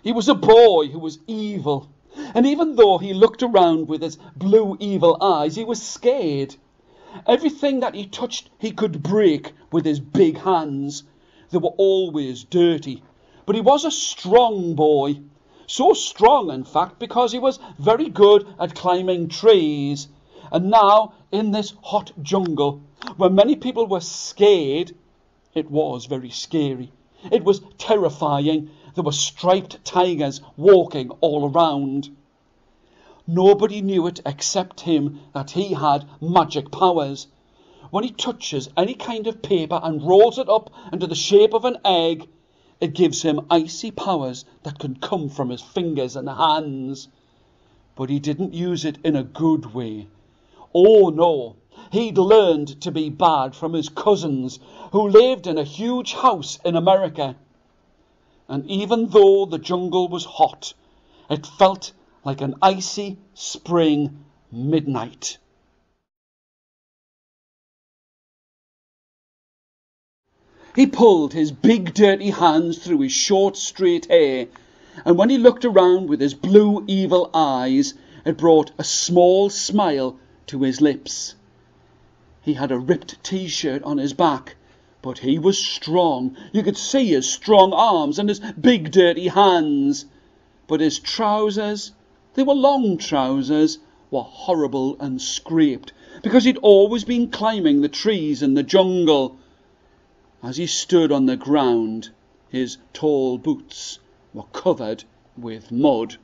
He was a boy who was evil, and even though he looked around with his blue evil eyes, he was scared. Everything that he touched he could break with his big hands. They were always dirty, but he was a strong boy. So strong, in fact, because he was very good at climbing trees. And now, in this hot jungle, where many people were scared, it was very scary. It was terrifying. There were striped tigers walking all around. Nobody knew it except him that he had magic powers. When he touches any kind of paper and rolls it up into the shape of an egg, it gives him icy powers that can come from his fingers and hands. But he didn't use it in a good way. Oh no, he'd learned to be bad from his cousins who lived in a huge house in America. And even though the jungle was hot, it felt like an icy spring midnight. He pulled his big dirty hands through his short straight hair, and when he looked around with his blue evil eyes, it brought a small smile to his lips. He had a ripped t-shirt on his back, but he was strong. You could see his strong arms and his big dirty hands. But his trousers, they were long trousers, were horrible and scraped, because he'd always been climbing the trees in the jungle. As he stood on the ground, his tall boots were covered with mud.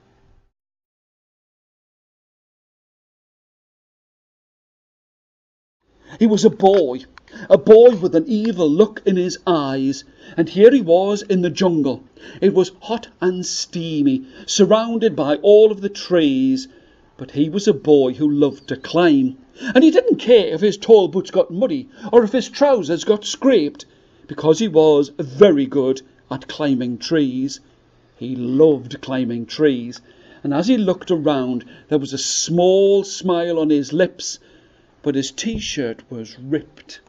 He was a boy with an evil look in his eyes, and here he was in the jungle. It was hot and steamy, surrounded by all of the trees, but he was a boy who loved to climb, and he didn't care if his tall boots got muddy or if his trousers got scraped, because he was very good at climbing trees. He loved climbing trees, and as he looked around, there was a small smile on his lips, but his t-shirt was ripped.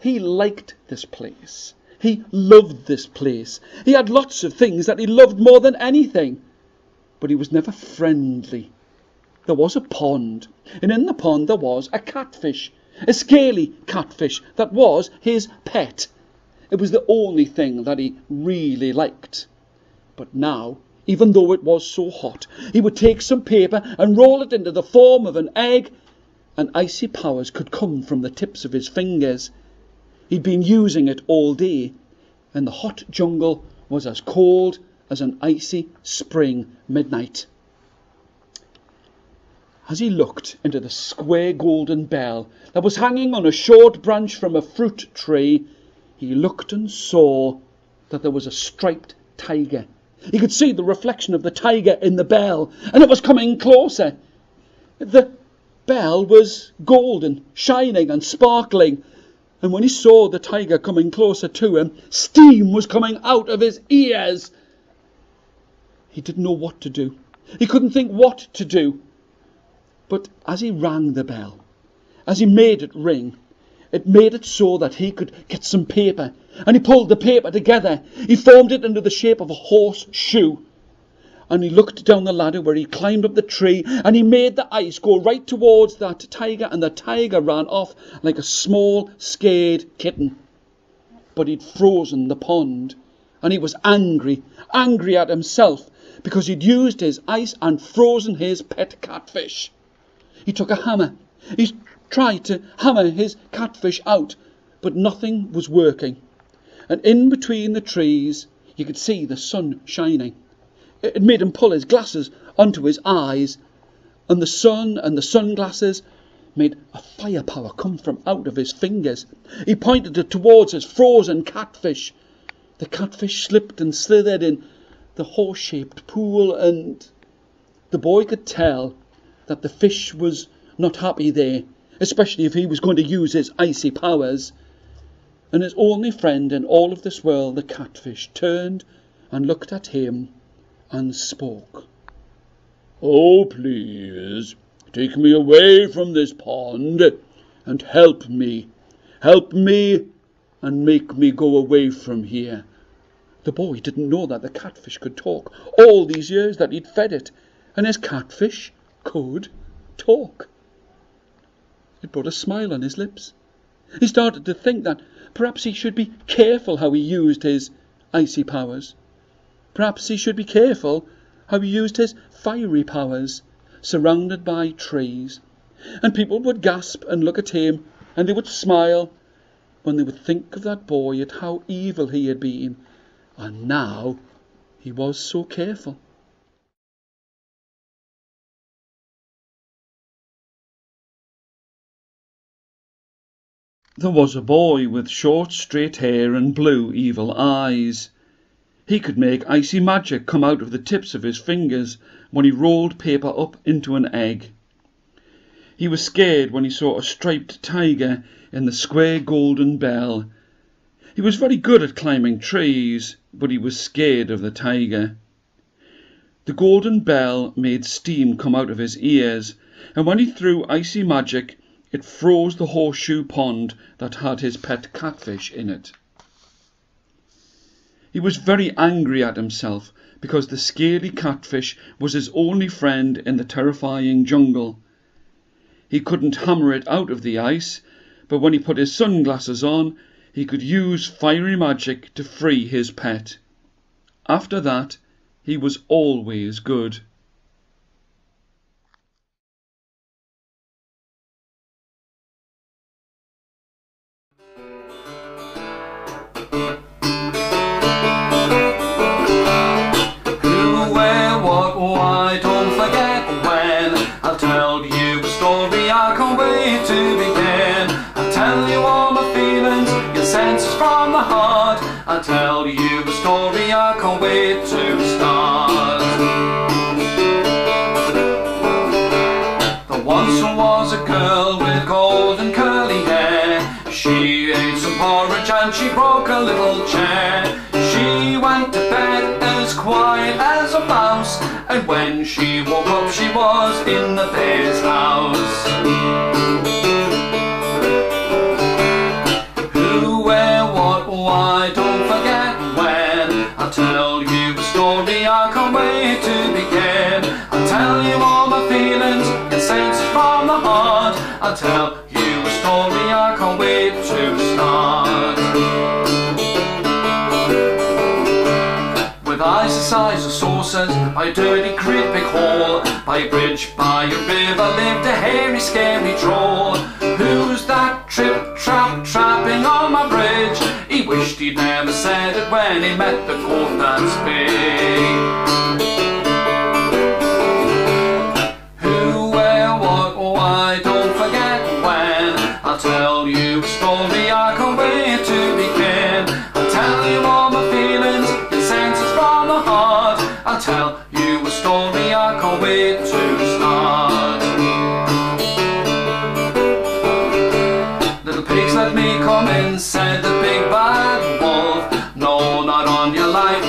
He liked this place. He loved this place. He had lots of things that he loved more than anything, but he was never friendly. There was a pond, and in the pond there was a catfish, a scaly catfish that was his pet. It was the only thing that he really liked. But now, even though it was so hot, he would take some paper and roll it into the form of an egg, and icy powers could come from the tips of his fingers. He'd been using it all day, and the hot jungle was as cold as an icy spring midnight. As he looked into the square golden bell that was hanging on a short branch from a fruit tree, he looked and saw that there was a striped tiger. He could see the reflection of the tiger in the bell, and it was coming closer. The bell was golden, shining and sparkling, and when he saw the tiger coming closer to him, steam was coming out of his ears. He didn't know what to do. He couldn't think what to do. But as he rang the bell, as he made it ring, it made it so that he could get some paper, and he pulled the paper together. He formed it into the shape of a horseshoe, and he looked down the ladder where he climbed up the tree, and he made the ice go right towards that tiger, and the tiger ran off like a small scared kitten. But he'd frozen the pond, and he was angry at himself, because he'd used his ice and frozen his pet catfish. He took a hammer. He tried to hammer his catfish out, but nothing was working. And in between the trees, you could see the sun shining. It made him pull his glasses onto his eyes, and the sun and the sunglasses made a firepower come from out of his fingers. He pointed it towards his frozen catfish. The catfish slipped and slithered in the horse-shaped pool, and the boy could tell that the fish was not happy there, especially if he was going to use his icy powers. And his only friend in all of this world, the catfish, turned and looked at him and spoke. "Oh, please, take me away from this pond and help me and make me go away from here. The boy didn't know that the catfish could talk all these years that he'd fed it, and his catfish could talk. It brought a smile on his lips. He started to think that perhaps he should be careful how he used his icy powers. Perhaps he should be careful how he used his fiery powers, surrounded by trees. And people would gasp and look at him, and they would smile when they would think of that boy, at how evil he had been, and now he was so careful. There was a boy with short straight hair and blue evil eyes. He could make icy magic come out of the tips of his fingers when he rolled paper up into an egg. He was scared when he saw a striped tiger in the square golden bell. He was very good at climbing trees, but he was scared of the tiger. The golden bell made steam come out of his ears, and when he threw icy magic, it froze the horseshoe pond that had his pet catfish in it. He was very angry at himself because the scaly catfish was his only friend in the terrifying jungle. He couldn't hammer it out of the ice, but when he put his sunglasses on, he could use fiery magic to free his pet. After that, he was always good. I'll tell you a story, I can't wait to start. There once was a girl with golden curly hair. She ate some porridge and she broke a little chair. She went to bed as quiet as a mouse, and when she woke up she was in the bear's house. Who, where, what, why, don't forget when. I'll tell you a story, I can't wait to begin. I'll tell you all my feelings, get sense from the heart. I'll tell you a story, I can't wait to start. With eyes the size of saucers, by a dirty great big hall, by a bridge, by a river, lived a hairy scary troll. Who's that trapping on my bridge? He wished he'd never said it when he met the court that's big. Who, where, what, why, don't forget when. I'll tell you a story, I can't wait to begin. I'll tell you all my feelings, get senses from the heart. I'll tell you a story, I can't wait to start. Little pigs, let me come in, said the big bad wolf. No, not on your life,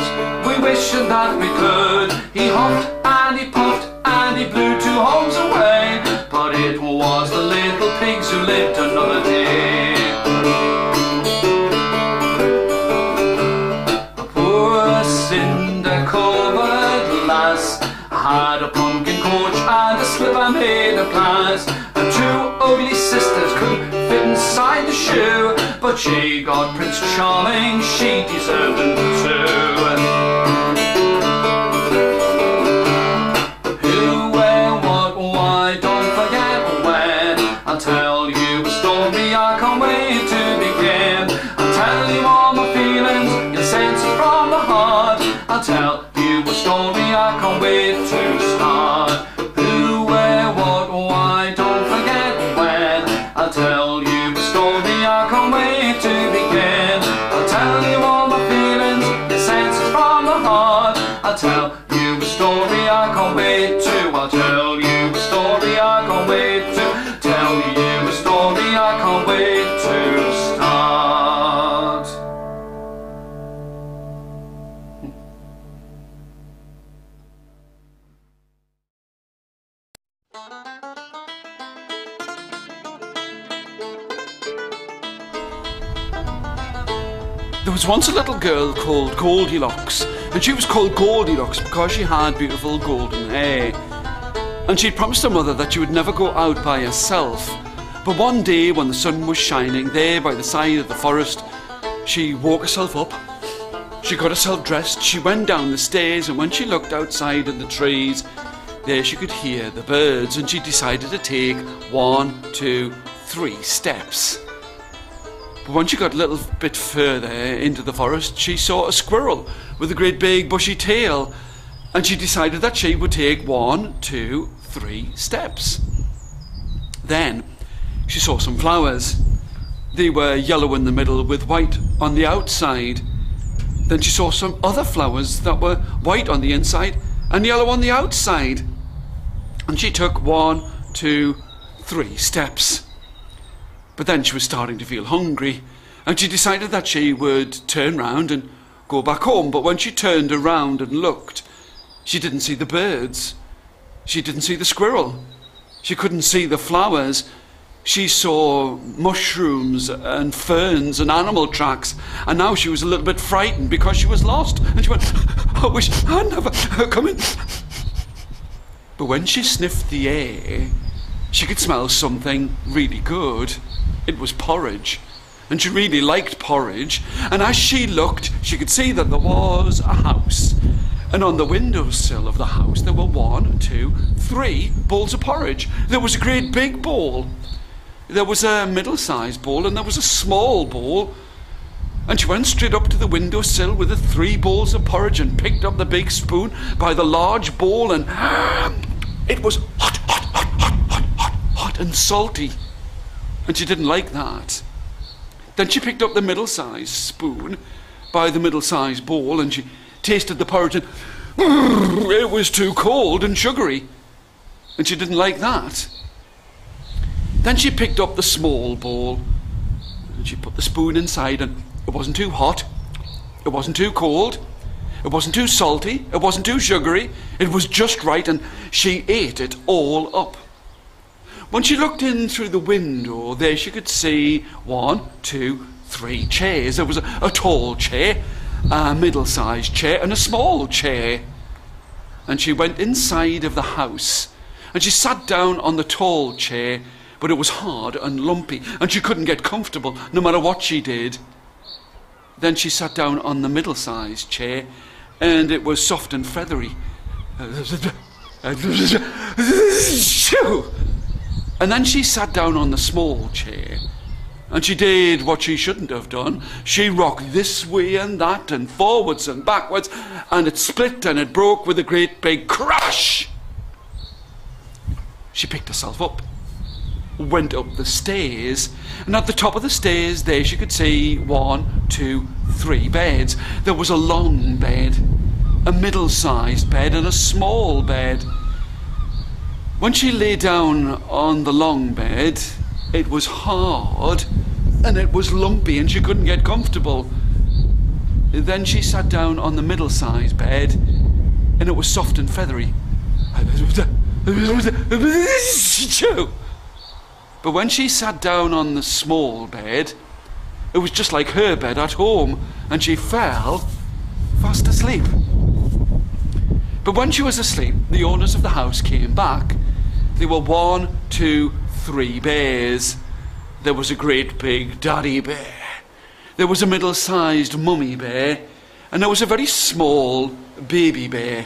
we wish that we could. He huffed and he puffed and he blew 2 homes away, but it was the little pigs who lived another day. A poor cinder-covered lass had a pumpkin coach and a slipper made of glass, and 2 ugly sisters couldn't fit inside the shoe, but she got Prince Charming, she deserved them too. Who, where, what, why, don't forget when. I'll tell you a story, I can't wait to begin. I'll tell you all my feelings, get senses from the heart. I'll tell you a story, I can't wait to start. Who, where, what, why, don't forget when. I'll tell you a story, I can't wait to begin. I'll tell you all my feelings, get senses from the heart. I'll tell you a story, I can't wait to. I'll tell you a story, I can't wait to. Tell you a story, I can't wait to start. There was once a little girl called Goldilocks, and she was called Goldilocks because she had beautiful golden hair. And she'd promised her mother that she would never go out by herself. But one day when the sun was shining there by the side of the forest, she woke herself up. She got herself dressed, she went down the stairs, and when she looked outside in the trees, there she could hear the birds, and she decided to take 1, 2, 3 steps. But when she got a little bit further into the forest, she saw a squirrel with a great big bushy tail, and she decided that she would take 1, 2, 3 steps. Then she saw some flowers. They were yellow in the middle with white on the outside. Then she saw some other flowers that were white on the inside and yellow on the outside. And she took 1, 2, 3 steps. But then she was starting to feel hungry, and she decided that she would turn round and go back home. But when she turned around and looked, she didn't see the birds. She didn't see the squirrel. She couldn't see the flowers. She saw mushrooms and ferns and animal tracks, and now she was a little bit frightened because she was lost. And she went, I wish I'd never come in. But when she sniffed the air, she could smell something really good. It was porridge, and she really liked porridge. And as she looked, she could see that there was a house. And on the windowsill of the house, there were 1, 2, 3 bowls of porridge. There was a great big bowl. There was a middle-sized bowl, and there was a small bowl. And she went straight up to the windowsill with the 3 bowls of porridge and picked up the big spoon by the large bowl, and it was hot, hot, hot, hot, hot, hot, hot and salty. And she didn't like that. Then she picked up the middle-sized spoon by the middle-sized bowl, and she tasted the porridge, and it was too cold and sugary. And she didn't like that. Then she picked up the small bowl, and she put the spoon inside, and it wasn't too hot, it wasn't too cold, it wasn't too salty, it wasn't too sugary, it was just right, and she ate it all up. When she looked in through the window, there she could see 1, 2, 3 chairs. There was a tall chair, a middle-sized chair, and a small chair. And she went inside of the house, and she sat down on the tall chair, but it was hard and lumpy, and she couldn't get comfortable no matter what she did. Then she sat down on the middle-sized chair, and it was soft and feathery. And then she sat down on the small chair, and she did what she shouldn't have done. She rocked this way and that, and forwards and backwards, and it split and it broke with a great big crash. She picked herself up, went up the stairs, and at the top of the stairs there she could see 1, 2, 3 beds. There was a long bed, a middle-sized bed, and a small bed. When she lay down on the long bed, it was hard and it was lumpy, and she couldn't get comfortable. Then she sat down on the middle-sized bed, and it was soft and feathery. But when she sat down on the small bed, it was just like her bed at home, and she fell fast asleep. But when she was asleep, the owners of the house came back. There were 1, 2, 3 bears. There was a great big daddy bear. There was a middle-sized mummy bear, and there was a very small baby bear.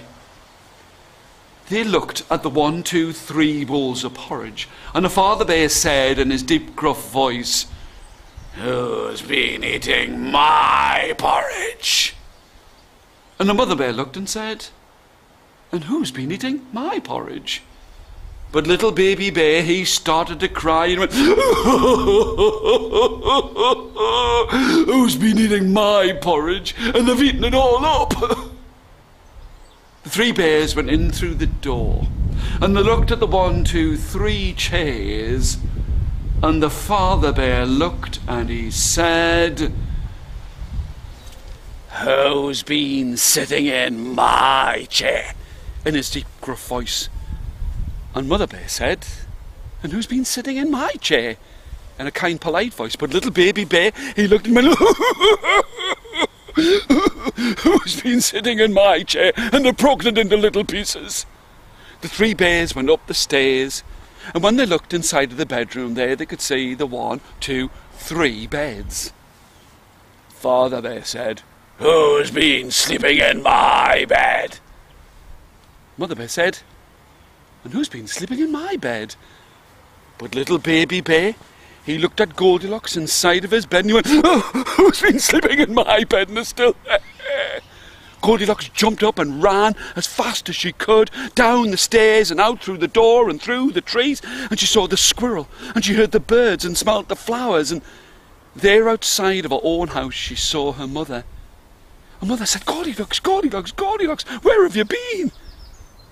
They looked at the 1, 2, 3 bowls of porridge, and the father bear said in his deep, gruff voice, "Who's been eating my porridge?" And the mother bear looked and said, "And who's been eating my porridge?" But little baby bear, he started to cry and went, "Who's been eating my porridge? And they've eaten it all up." The 3 bears went in through the door, and they looked at the 1, 2, 3 chairs, and the father bear looked and he said, "Who's been sitting in my chair?" in his deep, gruff voice. And Mother Bear said, "And who's been sitting in my chair?" in a kind, polite voice. But little baby bear, he looked and went, Who's been sitting in my chair and broken it into little pieces? The three bears went up the stairs, and when they looked inside of the bedroom there, they could see the 1, 2, 3 beds. Father Bear said, "Who's been sleeping in my bed?" Mother Bear said, "And who's been sleeping in my bed?" But little baby bear, he looked at Goldilocks inside of his bed and he went, "Oh, who's been sleeping in my bed and is still there?" Goldilocks jumped up and ran as fast as she could down the stairs and out through the door and through the trees, and she saw the squirrel and she heard the birds and smelt the flowers, and there outside of her own house she saw her mother. Her mother said, "Goldilocks, Goldilocks, Goldilocks, where have you been?"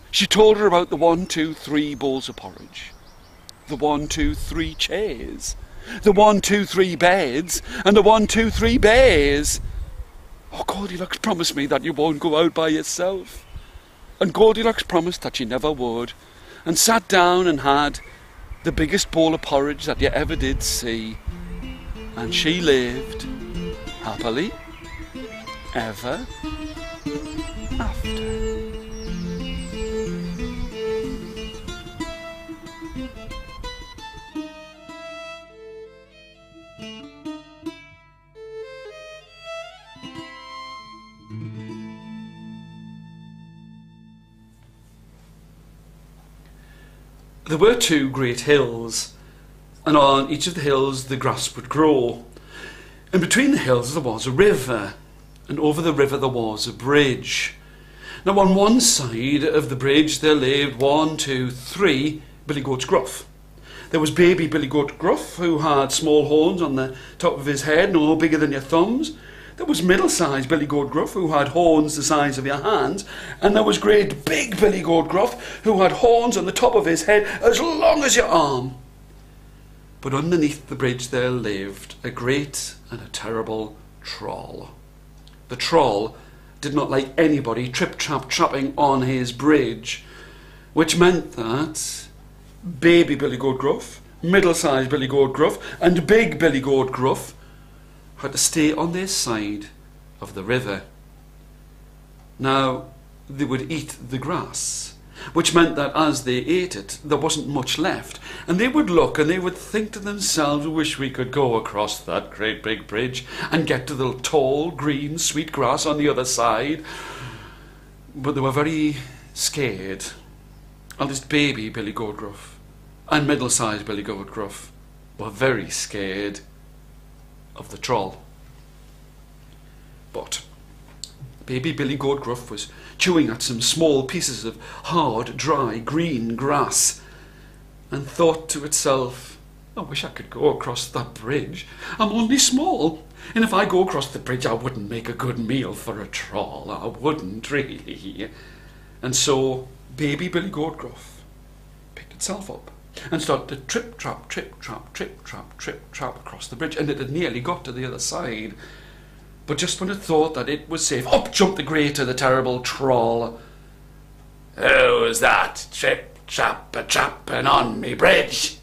She told her about the 1, 2, 3 bowls of porridge, the 1, 2, 3 chairs, the 1, 2, 3 beds, and the 1, 2, 3 bears. "Oh, Goldilocks, promise me that you won't go out by yourself." And Goldilocks promised that she never would, and sat down and had the biggest bowl of porridge that you ever did see. And she lived happily ever after. There were 2 great hills, and on each of the hills the grass would grow. And between the hills there was a river, and over the river there was a bridge. Now on one side of the bridge there lived 1, 2, 3 Billy Goats Gruff. There was baby Billy Goat Gruff, who had small horns on the top of his head, no bigger than your thumbs. There was middle-sized Billy Goat Gruff, who had horns the size of your hands. And there was great big Billy Goat Gruff, who had horns on the top of his head as long as your arm. But underneath the bridge there lived a great and a terrible troll. The troll did not like anybody trip-trap-trapping on his bridge, which meant that baby Billy Goat Gruff, middle-sized Billy Goat Gruff, and big Billy Goat Gruff had to stay on their side of the river. Now, they would eat the grass, which meant that as they ate it, there wasn't much left. And they would look and they would think to themselves, "I wish we could go across that great big bridge and get to the tall, green, sweet grass on the other side." But they were very scared. And this baby Billy Goat Gruff and middle-sized Billy Goat Gruff were very scared of the troll. But baby Billy Goat Gruff was chewing at some small pieces of hard, dry, green grass and thought to itself, "I wish I could go across that bridge. I'm only small, and if I go across the bridge I wouldn't make a good meal for a troll. I wouldn't really." And so baby Billy Goat Gruff picked itself up and started to trip-trap, trip-trap, trip-trap, trip-trap across the bridge, and it had nearly got to the other side. But just when it thought that it was safe, up jumped the great and the terrible troll. "Who's that trip-trap-a-trapping on me bridge?"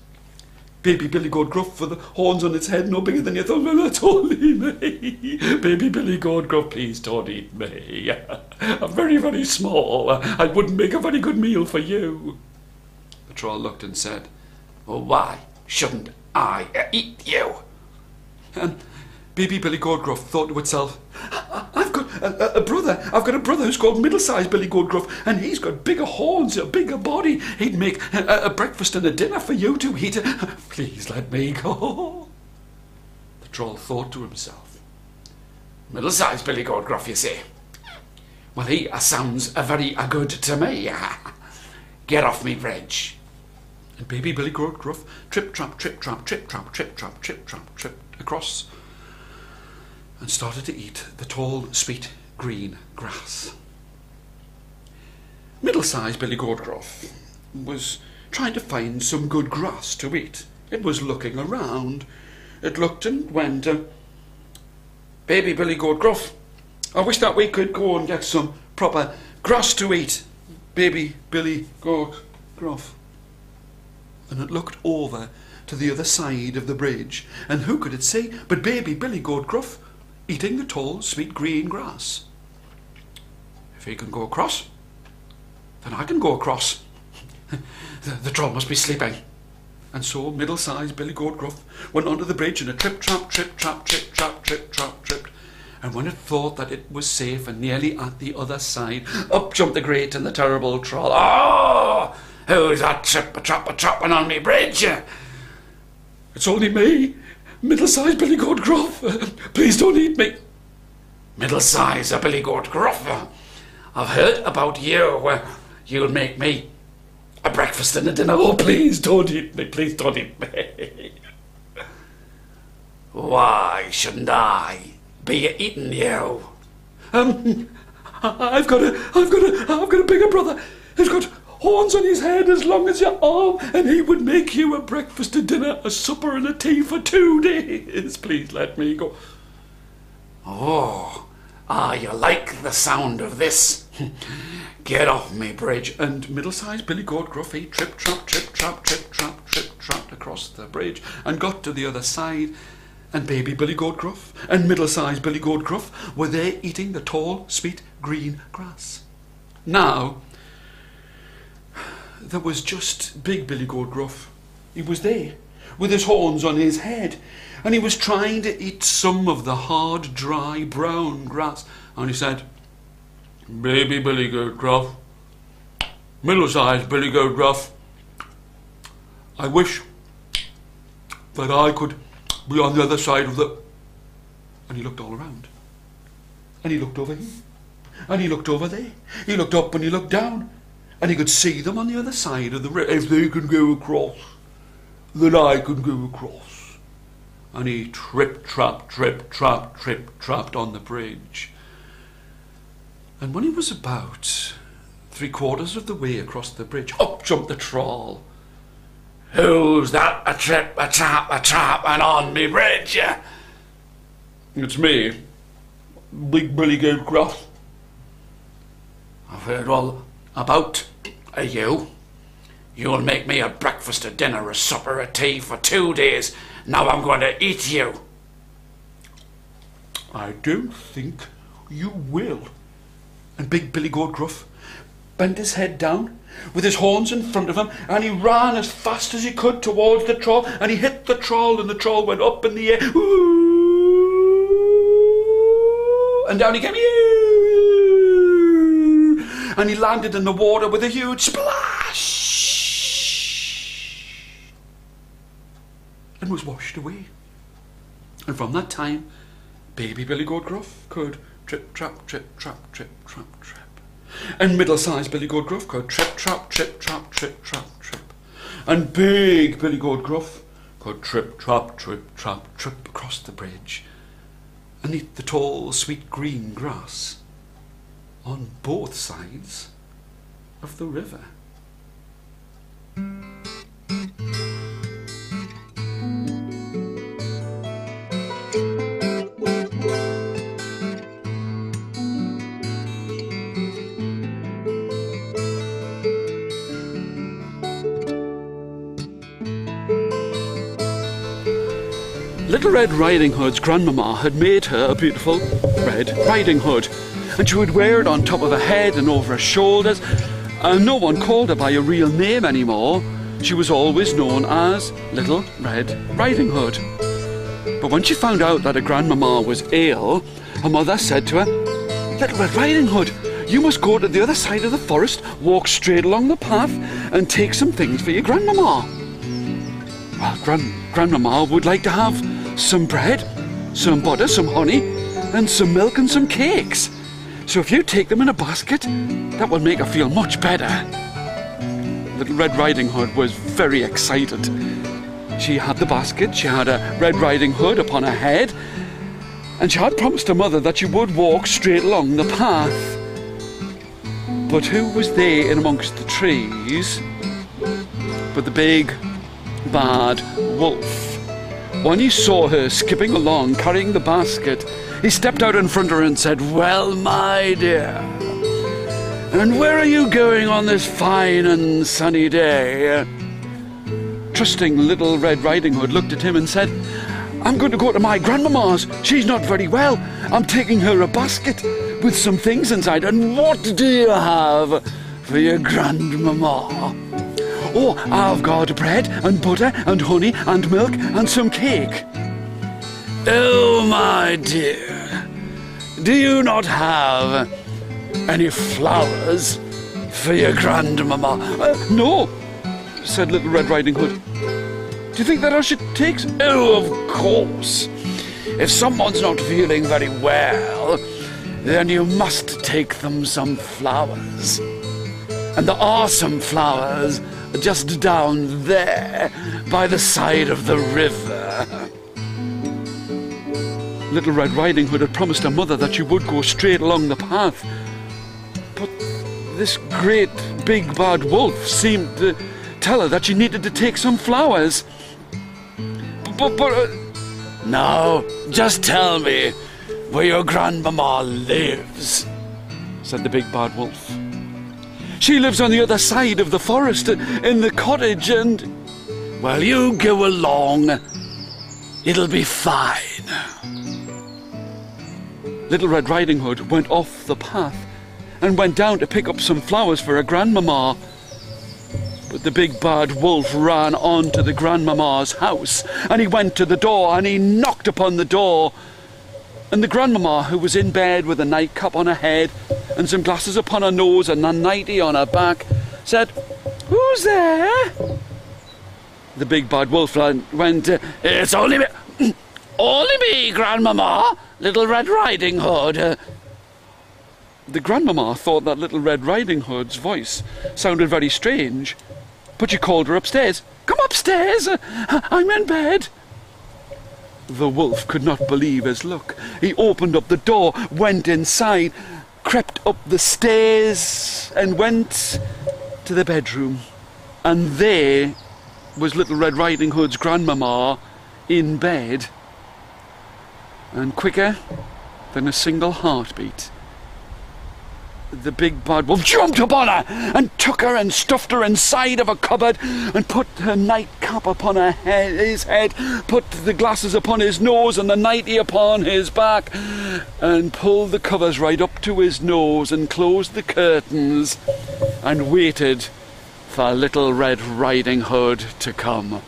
Baby Billy Goat Gruff, with the horns on its head no bigger than your thumb. "Well, that's only me. Baby Billy Goat Gruff, please don't eat me. I'm very, very small. I wouldn't make a very good meal for you." The troll looked and said, "Well, why shouldn't I eat you?" And baby Billy Goat Gruff thought to itself, "I've got a brother. I've got a brother who's called middle-sized Billy Goat Gruff, and he's got bigger horns, a bigger body. He'd make a breakfast and a dinner for you to eat. Please let me go." The troll thought to himself, "Middle-sized Billy Goat Gruff, you see? Well, he sounds very good to me. Get off me bridge." And baby Billy Goat Gruff trip-trap, trip-trap, trip-trap, trip-trap, trip-trap, tripped across and started to eat the tall, sweet, green grass. Middle-sized Billy Goat Gruff was trying to find some good grass to eat. It was looking around. It looked and went, "Baby Billy Goat Gruff, I wish that we could go and get some proper grass to eat. Baby Billy Goat Gruff." And it looked over to the other side of the bridge, and who could it see but baby Billy Goat Gruff eating the tall, sweet green grass. If he can go across, then I can go across. The troll must be sleeping. And so middle-sized Billy Goat Gruff went onto the bridge in a trip-trap, trip-trap, trip-trap, trip-trap, tripped. And when it thought that it was safe and nearly at the other side, up jumped the great and the terrible troll. "Oh, who's that trip-a-trap-a-trapping on me bridge?" "It's only me, middle-sized Billy Goat Gruff. Please don't eat me." "Middle-sized Billy Goat Gruff, I've heard about you. You'll make me a breakfast and a dinner. Oh, please don't eat me. Please don't eat me." "Why shouldn't I be eating you?" I've got a bigger brother. He's got horns on his head as long as your arm, and he would make you a breakfast, a dinner, a supper, and a tea for 2 days. Please let me go." "Oh, you like the sound of this? Get off me bridge." And middle-sized Billy Goat Gruff, he trip-trap, trip-trap, trip-trap, trip-trapped across the bridge and got to the other side. And baby Billy Goat Gruff and middle-sized Billy Goat Gruff were there eating the tall, sweet, green grass. Now, there was just big Billy Goat Gruff. He was there with his horns on his head, and he was trying to eat some of the hard, dry, brown grass. And he said, "Baby Billy Goat Gruff, middle-sized Billy Goat Gruff, I wish that I could be on the other side of the..." And he looked all around. And he looked over here. And he looked over there. He looked up and he looked down. And he could see them on the other side of the river. "If they can go across, then I can go across." And he trip-trap, trip-trap, trip-trapped on the bridge. And when he was about 3/4 of the way across the bridge, up jumped the troll. "Who's that a-trap-a-trap-a-trapping on me bridge?" "It's me, Big Billy Goat Gruff. I've heard all about you. You'll make me a breakfast, a dinner, a supper, a tea for 2 days. Now I'm going to eat you." "I don't think you will." And big Billy Goat Gruff bent his head down with his horns in front of him, and he ran as fast as he could towards the troll, and he hit the troll, and the troll went up in the air. Ooh, and down he came. And he landed in the water with a huge splash and was washed away. And from that time, baby Billy Goat Gruff could trip-trap, trip-trap, trip-trap, trip. And middle-sized Billy Goat Gruff could trip-trap, trip-trap, trip-trap, trip. And big Billy Goat Gruff could trip-trap, trip-trap, trip across the bridge and eat the tall, sweet green grass on both sides of the river. Little Red Riding Hood's grandmama had made her a beautiful red riding hood, and she would wear it on top of her head and over her shoulders, and no one called her by a real name anymore. She was always known as Little Red Riding Hood. But when she found out that her grandmama was ill, her mother said to her, "Little Red Riding Hood, you must go to the other side of the forest, walk straight along the path, and take some things for your grandmama." Well, grandmama would like to have some bread, some butter, some honey, and some milk and some cakes. So if you take them in a basket, that will make her feel much better. Little Red Riding Hood was very excited. She had the basket, she had a Red Riding Hood upon her head, and she had promised her mother that she would walk straight along the path. But who was there in amongst the trees but the big, bad wolf? When he saw her skipping along, carrying the basket, he stepped out in front of her and said, "Well, my dear, and where are you going on this fine and sunny day?" Trusting Little Red Riding Hood looked at him and said, I'm going to go to my grandmama's. She's not very well. I'm taking her a basket with some things inside. And what do you have for your grandmama? Oh, I've got bread and butter and honey and milk and some cake. Oh, my dear, do you not have any flowers for your grandmama? No, said Little Red Riding Hood. Do you think that I should take some? Oh, of course. If someone's not feeling very well, then you must take them some flowers. And there are some flowers just down there by the side of the river. Little Red Riding Hood had promised her mother that she would go straight along the path. But this great big bad wolf seemed to tell her that she needed to take some flowers. But now, just tell me where your grandmama lives, said the big bad wolf. She lives on the other side of the forest, in the cottage, and... Well, you go along. It'll be fine. Little Red Riding Hood went off the path and went down to pick up some flowers for her grandmama. But the big bad wolf ran on to the grandmama's house, and he went to the door and he knocked upon the door. And the grandmama, who was in bed with a nightcap on her head and some glasses upon her nose and a nightie on her back, said, "Who's there?" The big bad wolf went, "It's only me, only me, grandmama, Little Red Riding Hood." The grandmama thought that Little Red Riding Hood's voice sounded very strange, but she called her upstairs. "Come upstairs, I'm in bed." The wolf could not believe his luck. He opened up the door, went inside, crept up the stairs and went to the bedroom. And there was Little Red Riding Hood's grandmama in bed. And quicker than a single heartbeat, the big bad wolf jumped upon her and took her and stuffed her inside of a cupboard and put her nightcap upon his head, put the glasses upon his nose and the nightie upon his back, and pulled the covers right up to his nose and closed the curtains and waited for Little Red Riding Hood to come.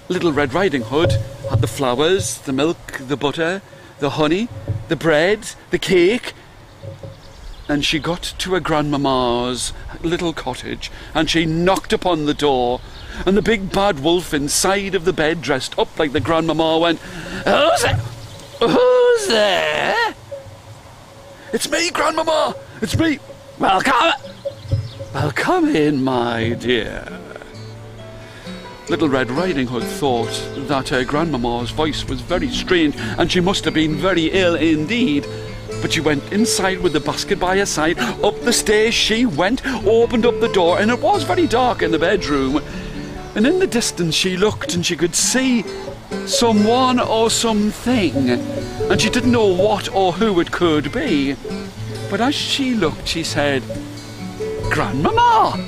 Little Red Riding Hood had the flowers, the milk, the butter, the honey, the bread, the cake, and she got to her grandmama's little cottage and she knocked upon the door, and the big bad wolf inside of the bed, dressed up like the grandmama, went, "Who's there? Who's there?" "It's me, grandmama, it's me." Well, come in, my dear." Little Red Riding Hood thought that her grandmama's voice was very strange and she must have been very ill indeed. But she went inside with the basket by her side. Up the stairs she went, opened up the door, and it was very dark in the bedroom. And in the distance she looked and she could see someone or something, and she didn't know what or who it could be. But as she looked, she said, "Grandmama,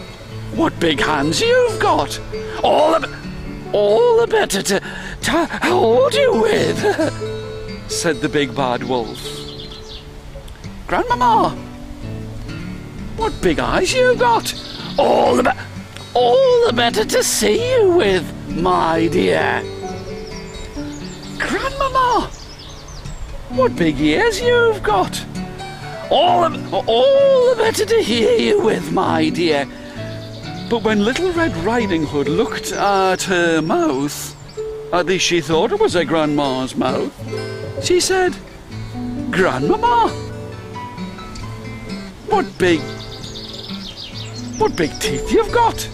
what big hands you've got! All the better to hold you with," said the big bad wolf. "Grandmama, what big eyes you've got! All the better to see you with, my dear." "Grandmama, what big ears you've got! All the better to hear you with, my dear." But when Little Red Riding Hood looked at her mouth, at least she thought it was her grandma's mouth, she said, "Grandmama, what big teeth you've got!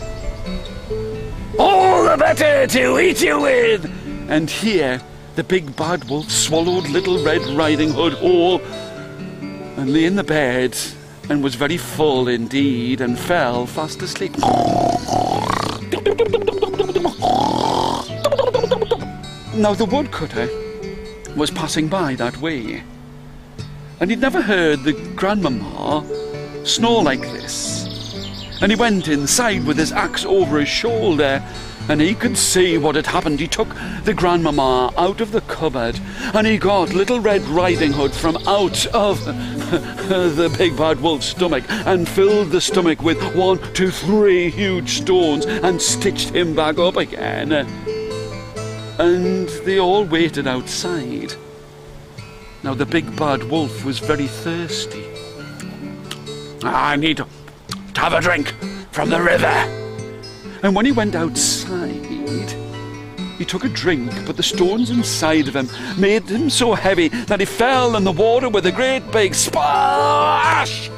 All the better to eat you with." And here the big bad wolf swallowed Little Red Riding Hood whole and lay in the bed and was very full indeed and fell fast asleep. Now the woodcutter was passing by that way, and he'd never heard the grandmama snore like this. and he went inside with his axe over his shoulder, and he could see what had happened. He took the grandmama out of the cupboard, and he got Little Red Riding Hood from out of the big bad wolf's stomach, and filled the stomach with 1, 2, 3 huge stones, and stitched him back up again. And they all waited outside. Now the big bad wolf was very thirsty. "I need to have a drink from the river." And when he went outside, he took a drink, but the stones inside of him made him so heavy that he fell in the water with a great big splash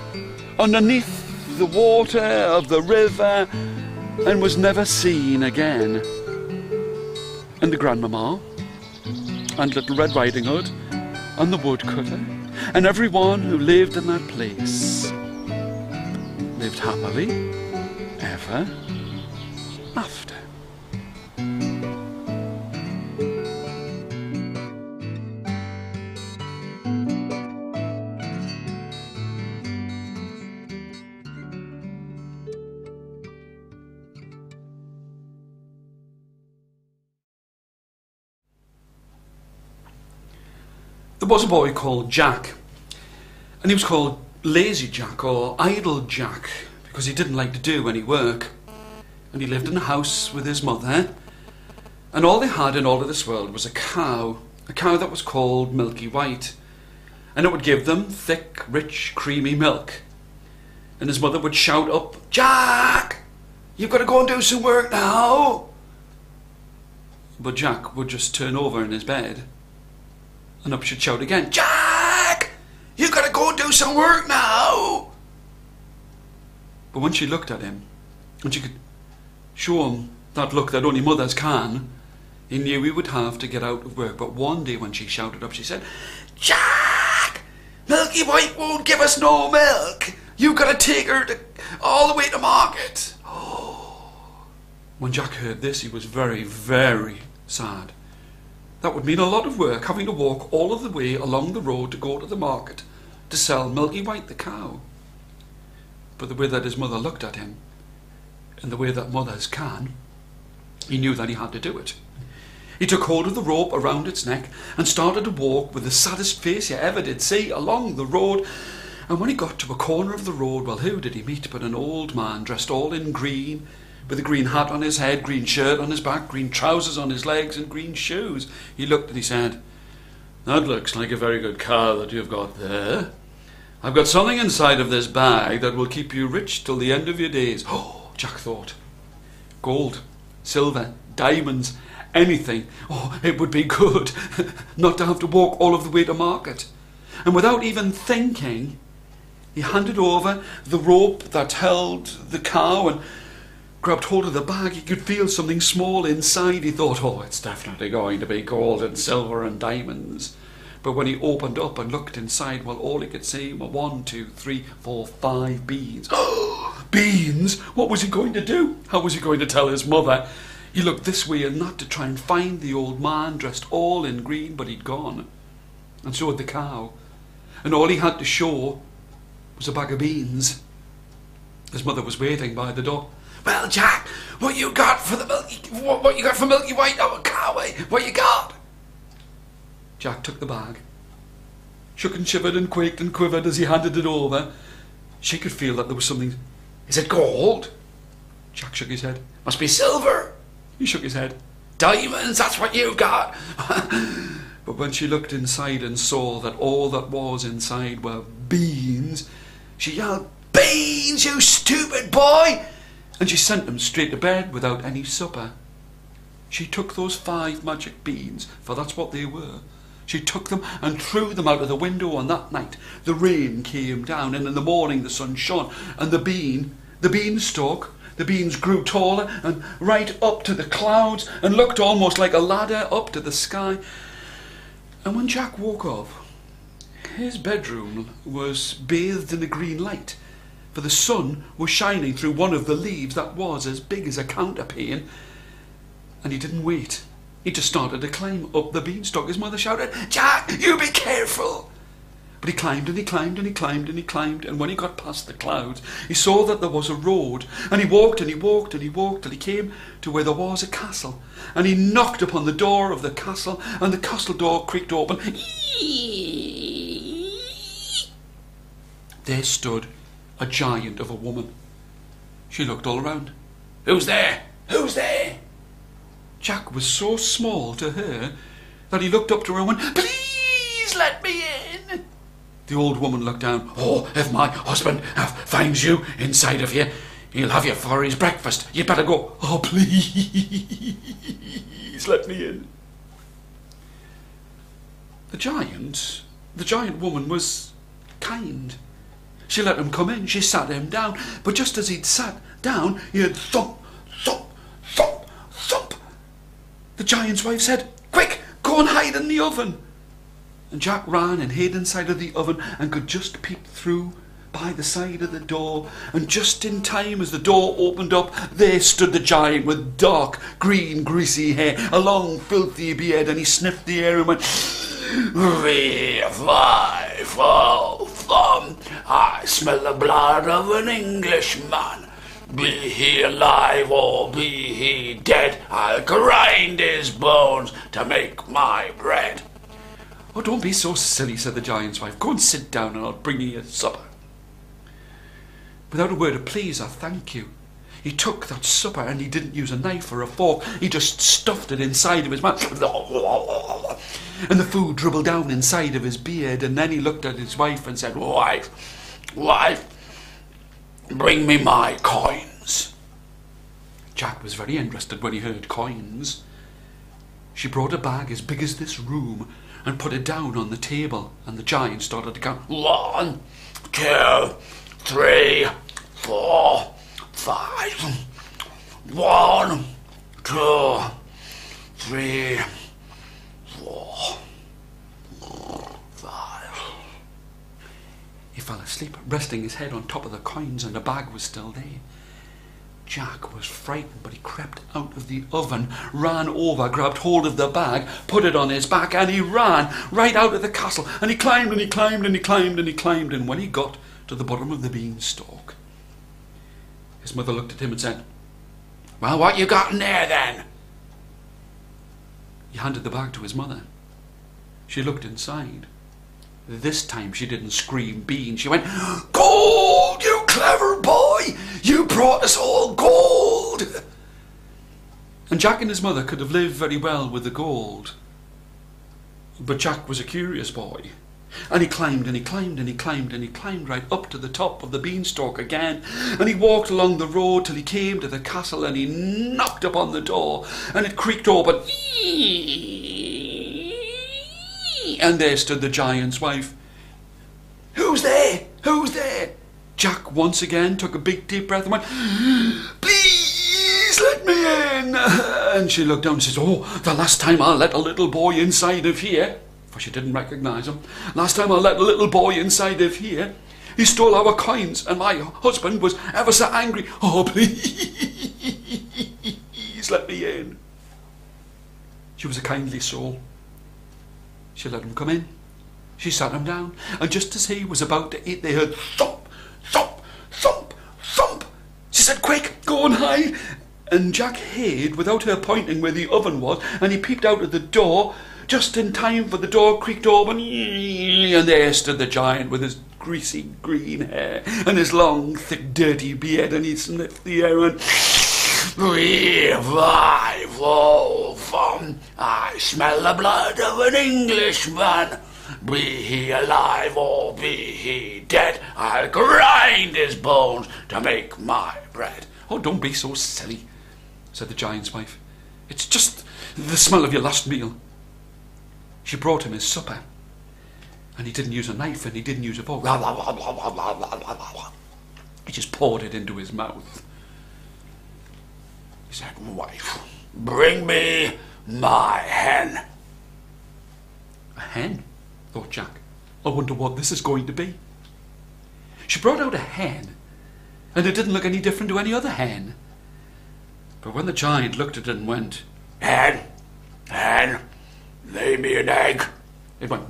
underneath the water of the river, and was never seen again. And the grandmama, and Little Red Riding Hood, and the woodcutter, and everyone who lived in that place lived happily ever after. There was a boy called Jack, and he was called Lazy Jack or Idle Jack because he didn't like to do any work. And he lived in a house with his mother, and all they had in all of this world was a cow that was called Milky White, and it would give them thick, rich, creamy milk. And his mother would shout up, "Jack, you've got to go and do some work now." But Jack would just turn over in his bed, and up she'd shout again, "Jack, you've got to go and do some work now." But when she looked at him, and she could show him that look that only mothers can, he knew he would have to get out of work. But one day when she shouted up, she said, "Jack, Milky White won't give us no milk. You've got to take her all the way to market." Oh. When Jack heard this, he was very, very sad. That would mean a lot of work, having to walk all of the way along the road to go to the market to sell Milky White the cow. But the way that his mother looked at him, and the way that mothers can, he knew that he had to do it. He took hold of the rope around its neck and started to walk with the saddest face you ever did see along the road. And when he got to a corner of the road, well, who did he meet but an old man dressed all in green, with a green hat on his head, green shirt on his back, green trousers on his legs, and green shoes. He looked and he said, "That looks like a very good cow that you've got there. I've got something inside of this bag that will keep you rich till the end of your days." Oh, Jack thought. Gold, silver, diamonds, anything. Oh, it would be good not to have to walk all of the way to market. And without even thinking, he handed over the rope that held the cow and grabbed hold of the bag. He could feel something small inside. He thought, "Oh, it's definitely going to be gold and silver and diamonds." But when he opened up and looked inside, well, all he could see were 1, 2, 3, 4, 5 beans. Oh, beans! What was he going to do? How was he going to tell his mother? He looked this way and that to try and find the old man dressed all in green, but he'd gone. And so had the cow. And all he had to show was a bag of beans. His mother was waiting by the door. "Well, Jack, what you got for what you got for Milky White? Oh, a cow, eh? What you got?" Jack took the bag, shook and shivered and quaked and quivered as he handed it over. She could feel that there was something. "Is it gold?" Jack shook his head. "Must be silver." He shook his head. "Diamonds, that's what you've got." But when she looked inside and saw that all that was inside were beans, she yelled, "Beans, you stupid boy!" And she sent him straight to bed without any supper. She took those 5 magic beans, for that's what they were. She took them and threw them out of the window, and that night the rain came down, and in the morning the sun shone, and the beanstalk, the beans grew taller and right up to the clouds and looked almost like a ladder up to the sky. And when Jack woke up, his bedroom was bathed in a green light, for the sun was shining through one of the leaves that was as big as a counterpane. And he didn't wait. He just started to climb up the beanstalk. His mother shouted, "Jack, you be careful!" But he climbed and he climbed and he climbed and he climbed, and when he got past the clouds, he saw that there was a road, and he walked and he walked and he walked till he came to where there was a castle, and he knocked upon the door of the castle, and the castle door creaked open. There stood a giant of a woman. She looked all around. "Who's there? Who's there?" Jack was so small to her that he looked up to her and went, "Please let me in." The old woman looked down. "Oh, if my husband finds you inside of here, he'll have you for his breakfast. You'd better go." "Oh, please let me in." The giant woman was kind. She let him come in. She sat him down. But just as he'd sat down, he heard thump, thump, thump, thump. The giant's wife said, "Quick, go and hide in the oven." And Jack ran and hid inside of the oven and could just peep through by the side of the door. And just in time as the door opened up, there stood the giant with dark, green, greasy hair, a long, filthy beard, and he sniffed the air and went, "I smell the blood of an Englishman. Be he alive or be he dead, I'll grind his bones to make my bread." "Oh, don't be so silly," said the giant's wife. "Go and sit down and I'll bring you your supper." Without a word of please or thank you, he took that supper and he didn't use a knife or a fork. He just stuffed it inside of his mouth. And the food dribbled down inside of his beard, and then he looked at his wife and said, Wife, bring me my coins." Jack was very interested when he heard coins. She brought a bag as big as this room and put it down on the table, and the giant started to count. 1, 2, 3, 4, 5. 1, 2, 3, 4, 5. He fell asleep, resting his head on top of the coins, and the bag was still there. Jack was frightened, but he crept out of the oven, ran over, grabbed hold of the bag, put it on his back, and he ran right out of the castle. And he climbed and he climbed and he climbed and he climbed, and when he got to the bottom of the beanstalk, his mother looked at him and said, "Well, what you got in there then?" He handed the bag to his mother. She looked inside. This time she didn't scream bean. She went, "Gold, you clever boy! You brought us all gold!" And Jack and his mother could have lived very well with the gold. But Jack was a curious boy. And he climbed and he climbed and he climbed and he climbed right up to the top of the beanstalk again. And he walked along the road till he came to the castle, and he knocked upon the door and it creaked open. And there stood the giant's wife. "Who's there? Who's there?" Jack once again took a big deep breath and went, "Please let me in." And she looked down and says, "Oh, the last time I let a little boy inside of here," for she didn't recognize him, "last time I let a little boy inside of here, he stole our coins and my husband was ever so angry. Oh, please let me in." She was a kindly soul. She let him come in. She sat him down, and just as he was about to eat, they heard thump, thump, thump, thump. She said, "Quick, go and hide." And Jack hid without her pointing where the oven was, and he peeped out of the door just in time for the door creaked open, and there stood the giant with his greasy green hair and his long, thick, dirty beard, and he sniffed the air and, "I smell the blood of an Englishman. Be he alive or be he dead, I'll grind his bones to make my bread." "Oh, don't be so silly," said the giant's wife. "It's just the smell of your last meal." She brought him his supper, and he didn't use a knife and he didn't use a fork. He just poured it into his mouth. He said, "Wife, bring me my hen." A hen? Thought Jack. I wonder what this is going to be. She brought out a hen, and it didn't look any different to any other hen. But when the giant looked at it and went, "Hen, lay me an egg," it went,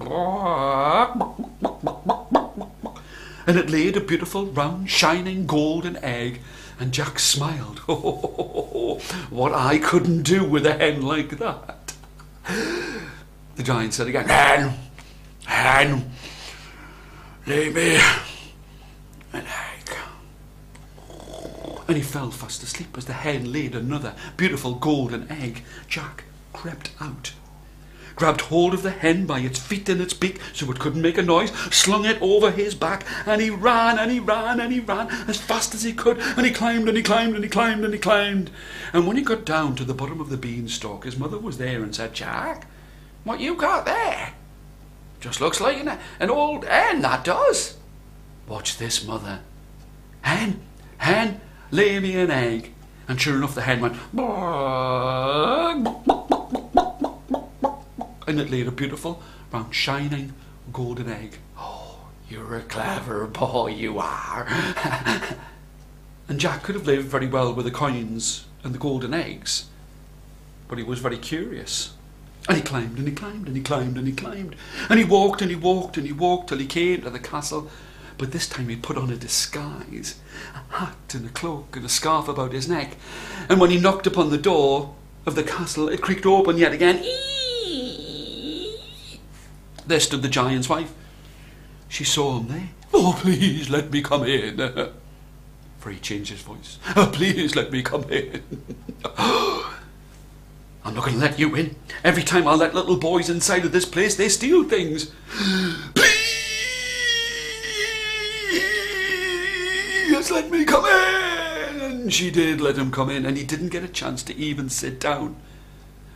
and it laid a beautiful, round, shining, golden egg, and Jack smiled. Oh, what I couldn't do with a hen like that. The giant said again, Hen, lay me an egg. And he fell fast asleep as the hen laid another beautiful golden egg. Jack crept out, grabbed hold of the hen by its feet and its beak so it couldn't make a noise, slung it over his back, and he ran and he ran and he ran as fast as he could, and he climbed and he climbed and he climbed and he climbed. And when he got down to the bottom of the beanstalk, his mother was there and said, Jack, what you got there? Just looks like an old hen, that does. Watch this, mother. Hen, lay me an egg. And sure enough, the hen went, and it laid a beautiful, round, shining, golden egg. Oh, you're a clever boy, you are. And Jack could have lived very well with the coins and the golden eggs, but he was very curious. And he climbed and he climbed and he climbed and he climbed. And he walked and he walked and he walked till he came to the castle. But this time he put on a disguise, a hat and a cloak and a scarf about his neck. And when he knocked upon the door of the castle, it creaked open yet again. There stood the giant's wife. She saw him there. Oh, please let me come in. For he changed his voice. Oh, please let me come in. I'm not going to let you in. Every time I let little boys inside of this place, they steal things. Please let me come in. And she did let him come in, and he didn't get a chance to even sit down.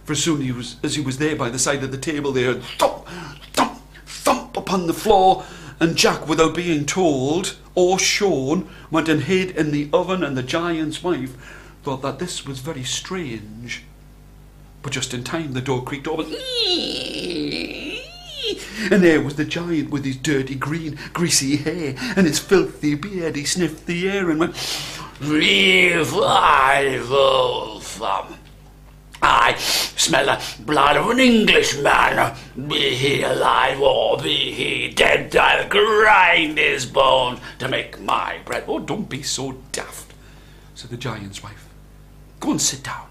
For soon as he was there by the side of the table, they heard thump, thump, thump upon the floor, and Jack, without being told or shown, went and hid in the oven, and the giant's wife thought that this was very strange. But just in time, the door creaked open, and there was the giant with his dirty green, greasy hair and his filthy beard. He sniffed the air and went, Revival. I smell the blood of an Englishman. Be he alive or be he dead, I'll grind his bones to make my bread. Oh, don't be so daft, said the giant's wife. Go and sit down.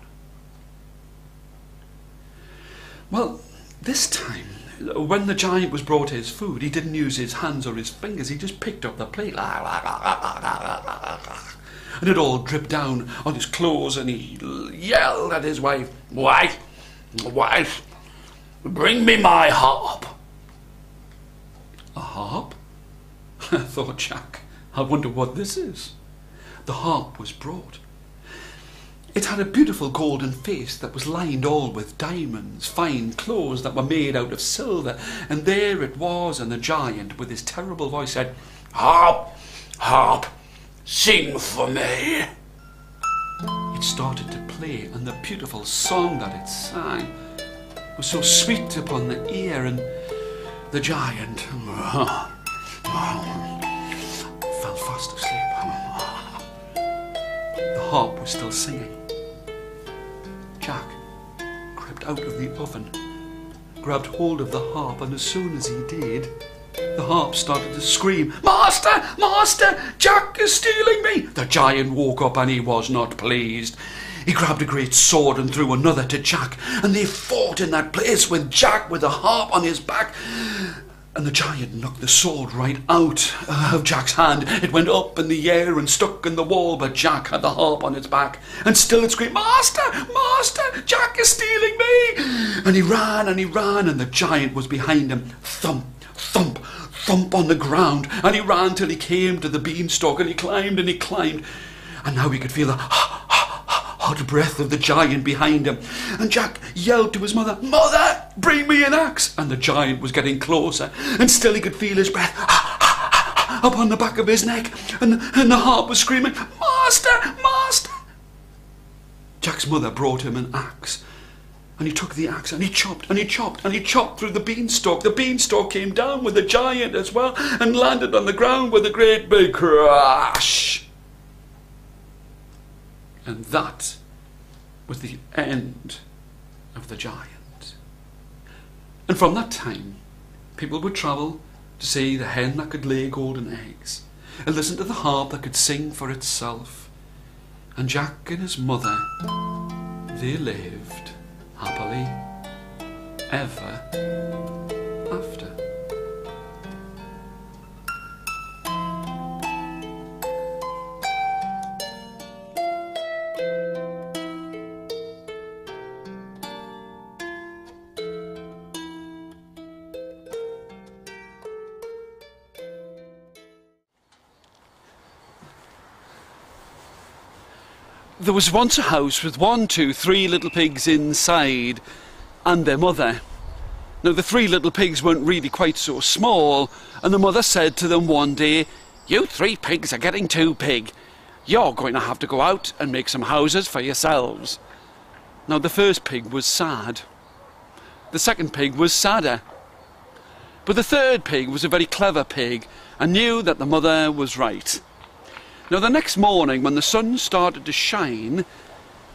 Well, this time, when the giant was brought his food, he didn't use his hands or his fingers. He just picked up the plate. And it all dripped down on his clothes, and he yelled at his wife, Wife, bring me my harp. A harp? Thought Jack. I wonder what this is. The harp was brought. It had a beautiful golden face that was lined all with diamonds, fine clothes that were made out of silver, and there it was, and the giant, with his terrible voice, said, Harp, harp, sing for me. It started to play, and the beautiful song that it sang was so sweet upon the ear, and the giant fell fast asleep. The harp was still singing. Jack crept out of the oven, grabbed hold of the harp, and as soon as he did, the harp started to scream, Master! Master! Jack is stealing me! The giant woke up, and he was not pleased. He grabbed a great sword and threw another to Jack, and they fought in that place with Jack with the harp on his back. And the giant knocked the sword right out of Jack's hand. It went up in the air and stuck in the wall, but Jack had the harp on its back, and still it screamed, Master! Master! Jack is stealing me! And he ran, and the giant was behind him. Thump, thump, thump on the ground, and he ran till he came to the beanstalk, and he climbed, and now he could feel the hot breath of the giant behind him. And Jack yelled to his mother, Mother, bring me an axe! And the giant was getting closer, and still he could feel his breath upon the back of his neck, and the harp was screaming, Master! Master! Jack's mother brought him an axe, and he took the axe, and he chopped, and he chopped, and he chopped through the beanstalk. The beanstalk came down with the giant as well, and landed on the ground with a great big crash. And that was the end of the giant. And from that time, people would travel to see the hen that could lay golden eggs, It listened to the harp that could sing for itself. And Jack and his mother, they lived happily ever after. There was once a house with 1, 2, 3 little pigs inside and their mother. Now the 3 little pigs weren't really quite so small, and the mother said to them one day, "You 3 pigs are getting too big. You're going to have to go out and make some houses for yourselves." Now the first pig was sad. The second pig was sadder. But the third pig was a very clever pig and knew that the mother was right. Now the next morning, when the sun started to shine,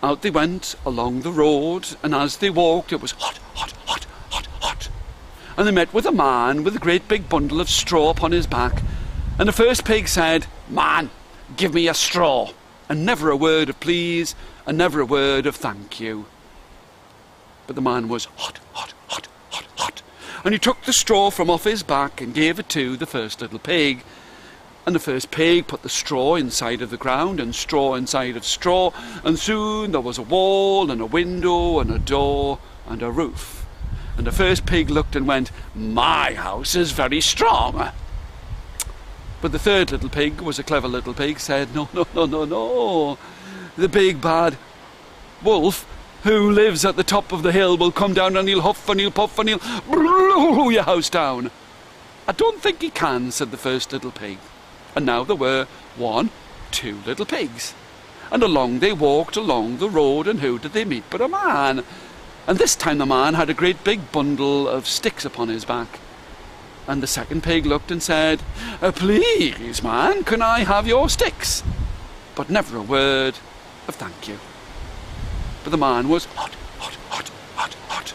out they went along the road, and as they walked it was hot, hot, hot, hot, hot. And they met with a man with a great big bundle of straw upon his back, and the first pig said, "Man, give me a straw," and never a word of please, and never a word of thank you. But the man was hot, hot, hot, hot, hot, and he took the straw from off his back and gave it to the first little pig. And the first pig put the straw inside of the ground and straw inside of straw, and soon there was a wall and a window and a door and a roof. And the first pig looked and went, "My house is very strong." But the third little pig was a clever little pig, said, "No, no, no, no, no. The big bad wolf who lives at the top of the hill will come down and he'll huff and he'll puff and he'll blow your house down." "I don't think he can," said the first little pig. And now there were 1, 2 little pigs. And along they walked along the road, and who did they meet but a man? And this time the man had a great big bundle of sticks upon his back. And the second pig looked and said, "Please, man, can I have your sticks?" But never a word of thank you. But the man was hot, hot, hot, hot, hot.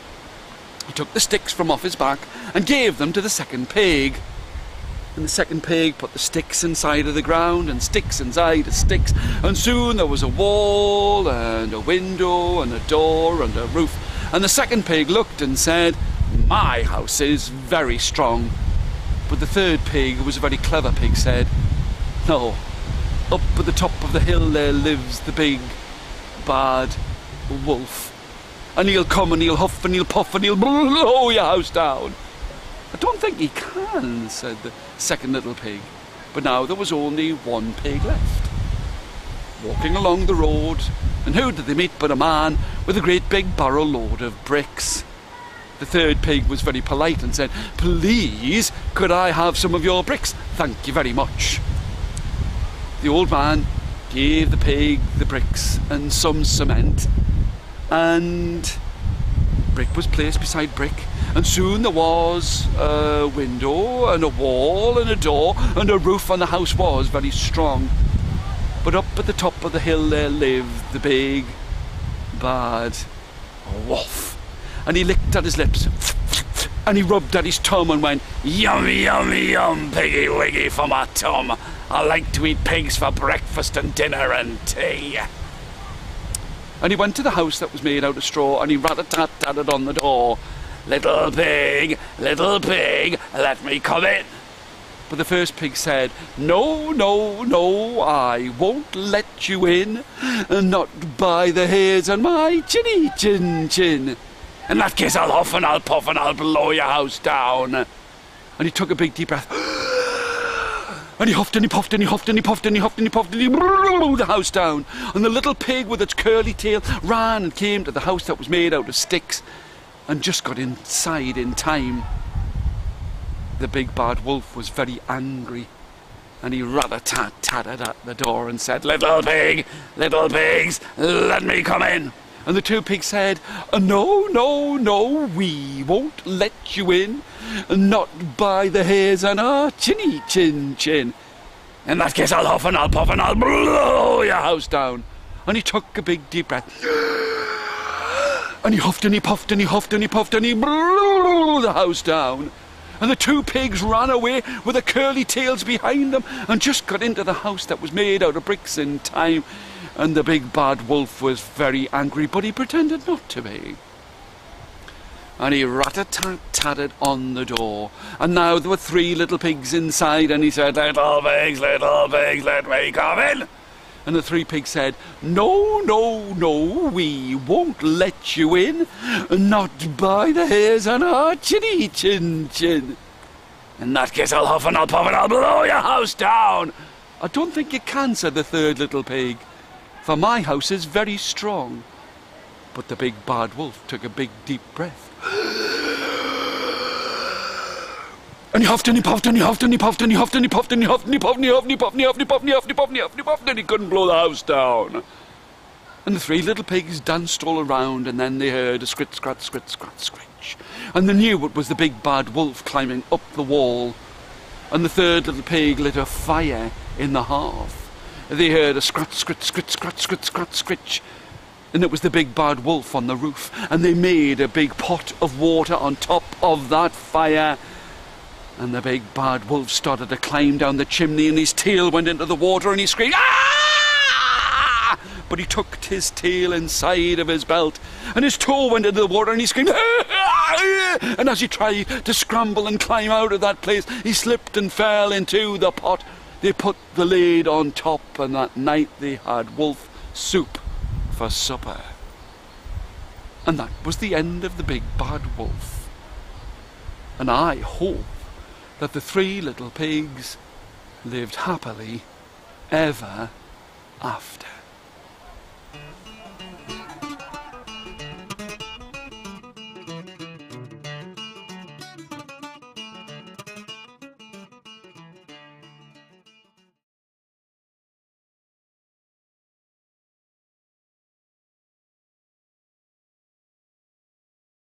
He took the sticks from off his back and gave them to the second pig. And the second pig put the sticks inside of the ground and sticks inside of sticks, and soon there was a wall and a window and a door and a roof. And the second pig looked and said, "My house is very strong." But the third pig, who was a very clever pig, said, "No, up at the top of the hill there lives the big bad wolf, and he'll come and he'll huff and he'll puff and he'll blow your house down." "I don't think he can," said the second little pig. But now there was only 1 pig left, walking along the road, and who did they meet but a man with a great big barrow load of bricks. The third pig was very polite and said, "Please, could I have some of your bricks? Thank you very much." The old man gave the pig the bricks and some cement, and brick was placed beside brick, and soon there was a window and a wall and a door and a roof, and the house was very strong. But up at the top of the hill there lived the big bad wolf, and he licked at his lips and he rubbed at his tongue and went, "Yummy, yummy, yum, piggy wiggy for my tum. I like to eat pigs for breakfast and dinner and tea." And he went to the house that was made out of straw, and he rat-a-tat-tatted on the door. Little pig, let me come in." But the first pig said, "No, no, no, I won't let you in, not by the hairs on my chinny chin chin. In that case I'll huff and I'll puff and I'll blow your house down." And he took a big deep breath, and he huffed and he puffed and he huffed and he puffed and he huffed and he puffed and he blew the house down. And the little pig with its curly tail ran and came to the house that was made out of sticks, and just got inside in time. The big bad wolf was very angry, and he rat-a-tat-tatted at the door and said, little pigs, let me come in." And the 2 pigs said, "No, no, no, we won't let you in, not by the hairs on our chinny chin chin. In that case I'll huff and I'll puff and I'll blow your house down." And he took a big deep breath, and he huffed and he puffed and he huffed and he puffed and he blew the house down. and the 2 pigs ran away with their curly tails behind them and just got into the house that was made out of bricks in time. And the big bad wolf was very angry, but he pretended not to be. And he rat-a-tat-tatted on the door. And now there were 3 little pigs inside, and he said, little pigs, let me come in. And the 3 pigs said, no, no, no, we won't let you in, not by the hairs on our chinny chin chin. In that case I'll huff and I'll puff and I'll blow your house down. I don't think you can, said the 3rd little pig, for my house is very strong. But the big bad wolf took a big deep breath. And he huffed and he puffed and he huffed and he puffed and he huffed and he puffed and he huffed and he puffed and he huffed and he puffed and he huffed and he puffed and he huffed and he puffed and he huffed and he puffed and he couldn't blow the house down. And the 3 little pigs danced all around, and then they heard a scrit, scrat, scrit, scrat, scritch. And they knew it was the big bad wolf climbing up the wall. And the 3rd little pig lit a fire in the hearth. They heard a scrat, scrit, scrit, scrat, scrit, scrat, scritch. And it was the big bad wolf on the roof. And they made a big pot of water on top of that fire. And the big bad wolf started to climb down the chimney, and his tail went into the water, and he screamed, "Ah!" But he tucked his tail inside of his belt, and his toe went into the water, and he screamed, "Ah!" And as he tried to scramble and climb out of that place, he slipped and fell into the pot. They put the lid on top, and that night they had wolf soup for supper. And that was the end of the big bad wolf. And I hope that the 3 little pigs lived happily ever after.